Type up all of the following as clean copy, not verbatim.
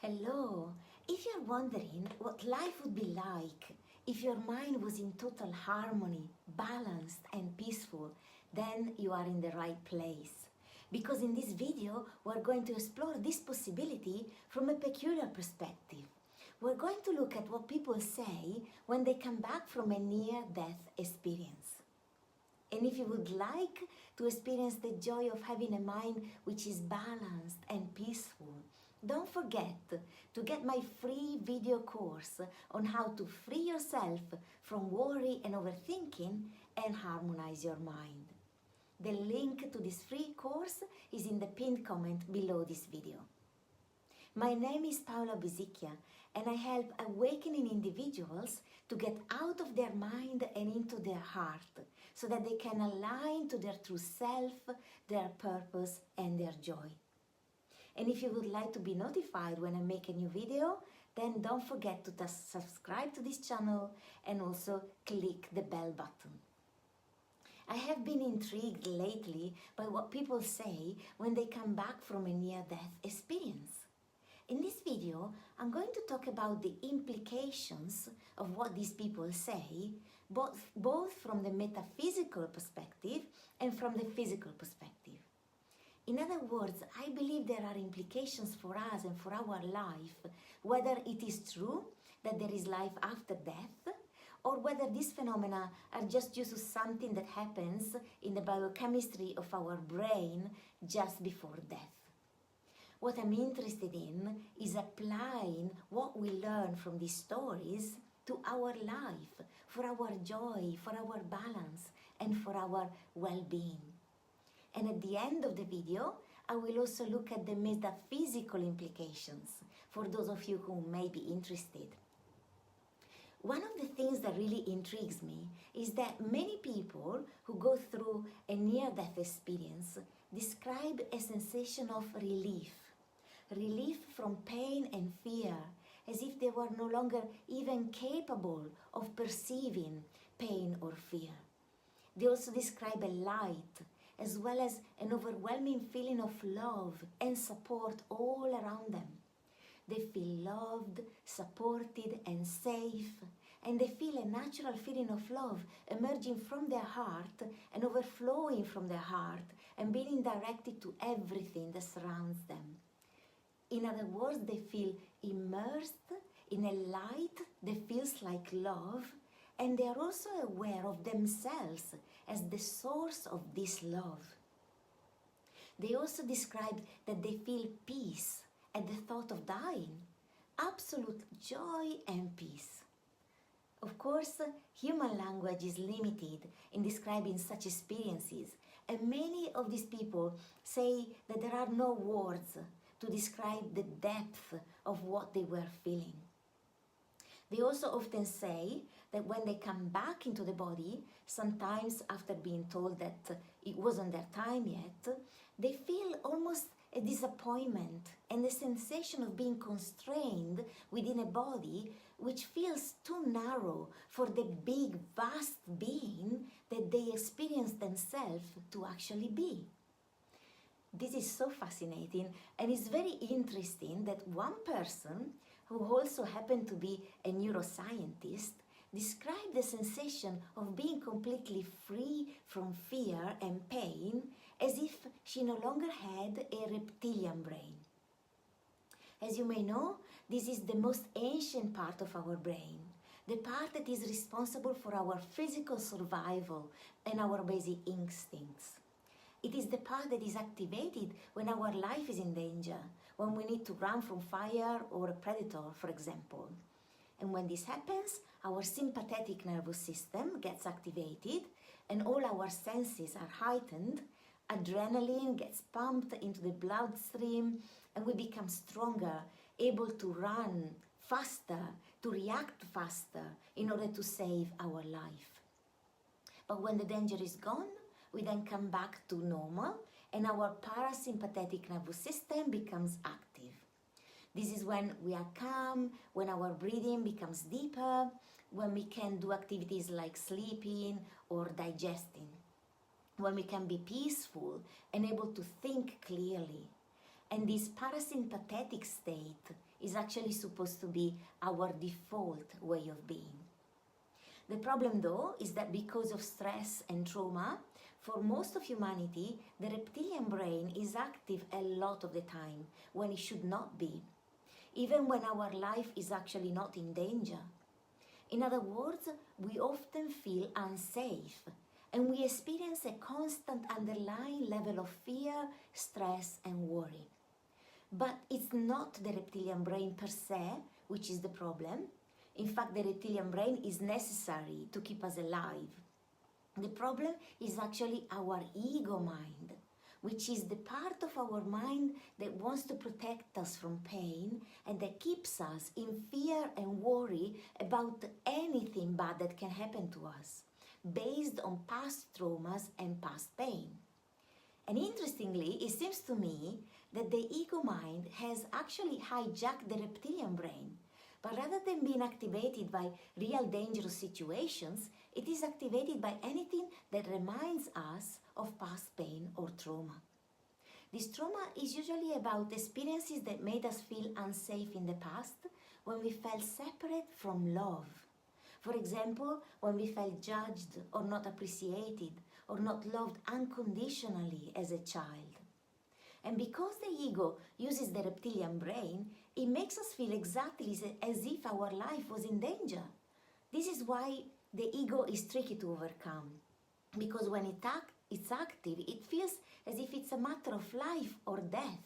Hello! If you're wondering what life would be like if your mind was in total harmony, balanced and peaceful, then you are in the right place. Because in this video, we're going to explore this possibility from a peculiar perspective. We're going to look at what people say when they come back from a near-death experience. And if you would like to experience the joy of having a mind which is balanced and peaceful, don't forget to get my free video course on how to free yourself from worry and overthinking and harmonize your mind. The link to this free course is in the pinned comment below this video. My name is Paola Bisicchia, and I help awakening individuals to get out of their mind and into their heart so that they can align to their true self, their purpose and their joy. And if you would like to be notified when I make a new video, then don't forget to subscribe to this channel and also click the bell button. I have been intrigued lately by what people say when they come back from a near-death experience. In this video, I'm going to talk about the implications of what these people say, both from the metaphysical perspective and from the physical perspective. In other words, I believe there are implications for us and for our life, whether it is true that there is life after death, or whether these phenomena are just due to something that happens in the biochemistry of our brain just before death. What I'm interested in is applying what we learn from these stories to our life, for our joy, for our balance, and for our well-being. And at the end of the video, I will also look at the metaphysical implications for those of you who may be interested. One of the things that really intrigues me is that many people who go through a near-death experience describe a sensation of relief from pain and fear, as if they were no longer even capable of perceiving pain or fear. They also describe a light, as well as an overwhelming feeling of love and support all around them. They feel loved, supported and safe, and they feel a natural feeling of love emerging from their heart and overflowing from their heart and being directed to everything that surrounds them. In other words, they feel immersed in a light that feels like love, and they are also aware of themselves as the source of this love. They also describe that they feel peace at the thought of dying, absolute joy and peace. Of course, human language is limited in describing such experiences, and many of these people say that there are no words to describe the depth of what they were feeling. They also often say that when they come back into the body, sometimes after being told that it wasn't their time yet, they feel almost a disappointment and the sensation of being constrained within a body which feels too narrow for the big, vast being that they experience themselves to actually be. This is so fascinating, and it's very interesting that one person, who also happened to be a neuroscientist, described the sensation of being completely free from fear and pain as if she no longer had a reptilian brain. As you may know, this is the most ancient part of our brain, the part that is responsible for our physical survival and our basic instincts. It is the part that is activated when our life is in danger, when we need to run from fire or a predator, for example. And when this happens, our sympathetic nervous system gets activated and all our senses are heightened, adrenaline gets pumped into the bloodstream, and we become stronger, able to run faster, to react faster in order to save our life. But when the danger is gone, we then come back to normal and our parasympathetic nervous system becomes active. This is when we are calm, when our breathing becomes deeper, when we can do activities like sleeping or digesting, when we can be peaceful and able to think clearly. And this parasympathetic state is actually supposed to be our default way of being. The problem, though, is that because of stress and trauma, for most of humanity, the reptilian brain is active a lot of the time when it should not be, even when our life is actually not in danger. In other words, we often feel unsafe and we experience a constant underlying level of fear, stress, and worry. But it's not the reptilian brain per se which is the problem. In fact, the reptilian brain is necessary to keep us alive. The problem is actually our ego mind, which is the part of our mind that wants to protect us from pain and that keeps us in fear and worry about anything bad that can happen to us, based on past traumas and past pain. And interestingly, it seems to me that the ego mind has actually hijacked the reptilian brain. But rather than being activated by real dangerous situations, it is activated by anything that reminds us of past pain or trauma. This trauma is usually about experiences that made us feel unsafe in the past when we felt separate from love. For example, when we felt judged or not appreciated or not loved unconditionally as a child. And because the ego uses the reptilian brain, it makes us feel exactly as if our life was in danger. This is why the ego is tricky to overcome, because when it's active, it feels as if it's a matter of life or death.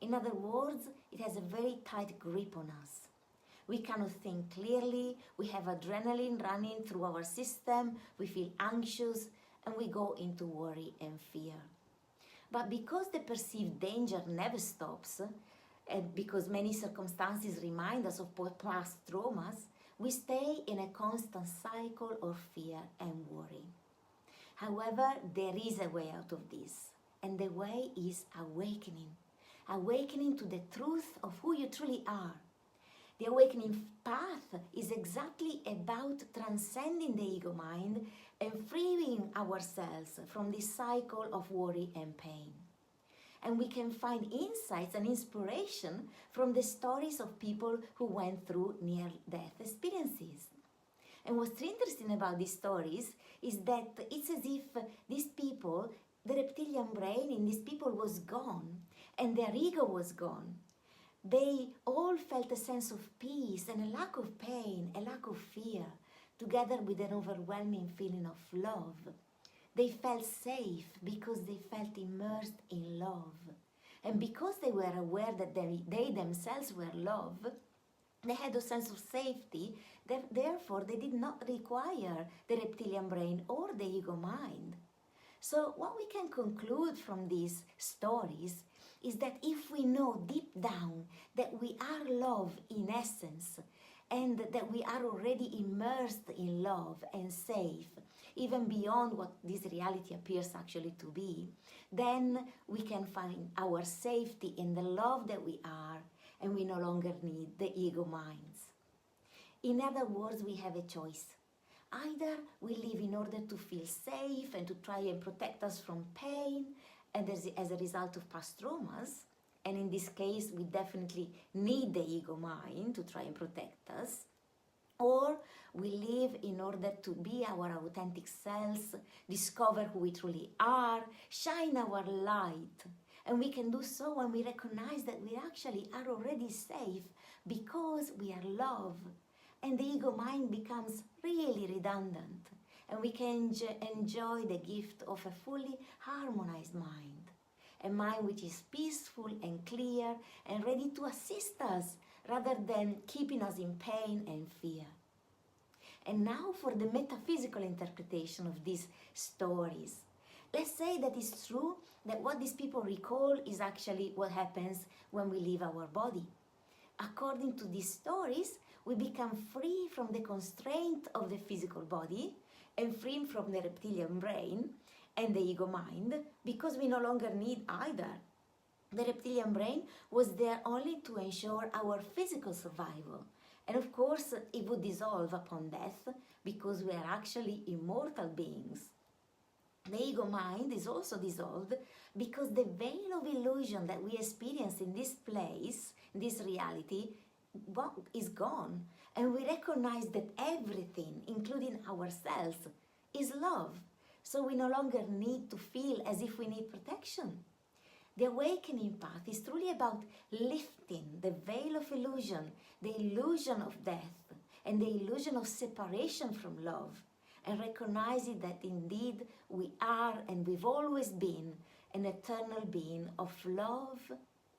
In other words, it has a very tight grip on us. We cannot think clearly, we have adrenaline running through our system, we feel anxious, and we go into worry and fear. But because the perceived danger never stops, and because many circumstances remind us of past traumas, we stay in a constant cycle of fear and worry. However, there is a way out of this, and the way is awakening. Awakening to the truth of who you truly are. The awakening path is exactly about transcending the ego mind and freeing ourselves from this cycle of worry and pain. And we can find insights and inspiration from the stories of people who went through near-death experiences. And what's interesting about these stories is that it's as if these people, the reptilian brain in these people was gone and their ego was gone. They all felt a sense of peace and a lack of pain, a lack of fear, together with an overwhelming feeling of love. They felt safe because they felt immersed in love. And because they were aware that they themselves were love, they had a sense of safety, therefore they did not require the reptilian brain or the ego mind. So what we can conclude from these stories is that if we know deep down that we are love in essence and that we are already immersed in love and safe, even beyond what this reality appears actually to be, then we can find our safety in the love that we are, and we no longer need the ego minds. In other words, we have a choice. Either we live in order to feel safe and to try and protect us from pain, and as a result of past traumas, and in this case we definitely need the ego mind to try and protect us, or we live in order to be our authentic selves, discover who we truly are, shine our light. And we can do so when we recognize that we actually are already safe because we are love. And the ego mind becomes really redundant. And we can enjoy the gift of a fully harmonized mind. A mind which is peaceful and clear and ready to assist us rather than keeping us in pain and fear. And now for the metaphysical interpretation of these stories. Let's say that it's true that what these people recall is actually what happens when we leave our body. According to these stories, we become free from the constraint of the physical body and free from the reptilian brain and the ego mind because we no longer need either. The reptilian brain was there only to ensure our physical survival. And of course, it would dissolve upon death because we are actually immortal beings. The ego mind is also dissolved Because the veil of illusion that we experience in this place, in this reality, is gone. And we recognize that everything, including ourselves, is love. So we no longer need to feel as if we need protection. The awakening path is truly about lifting the veil of illusion, the illusion of death, and the illusion of separation from love, and recognizing that indeed we are and we've always been an eternal being of love,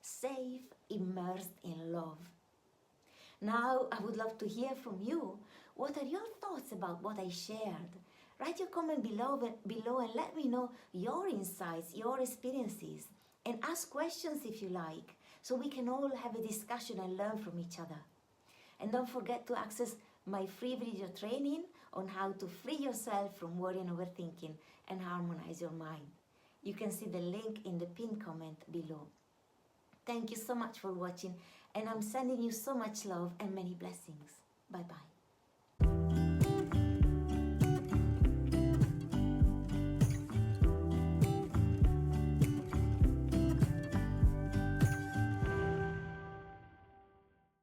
safe, immersed in love. Now, I would love to hear from you. What are your thoughts about what I shared? Write your comment below and let me know your insights, your experiences, and ask questions if you like, so we can all have a discussion and learn from each other. And don't forget to access my free video training on how to free yourself from worry and overthinking and harmonize your mind. You can see the link in the pinned comment below. Thank you so much for watching, and I'm sending you so much love and many blessings. Bye-bye.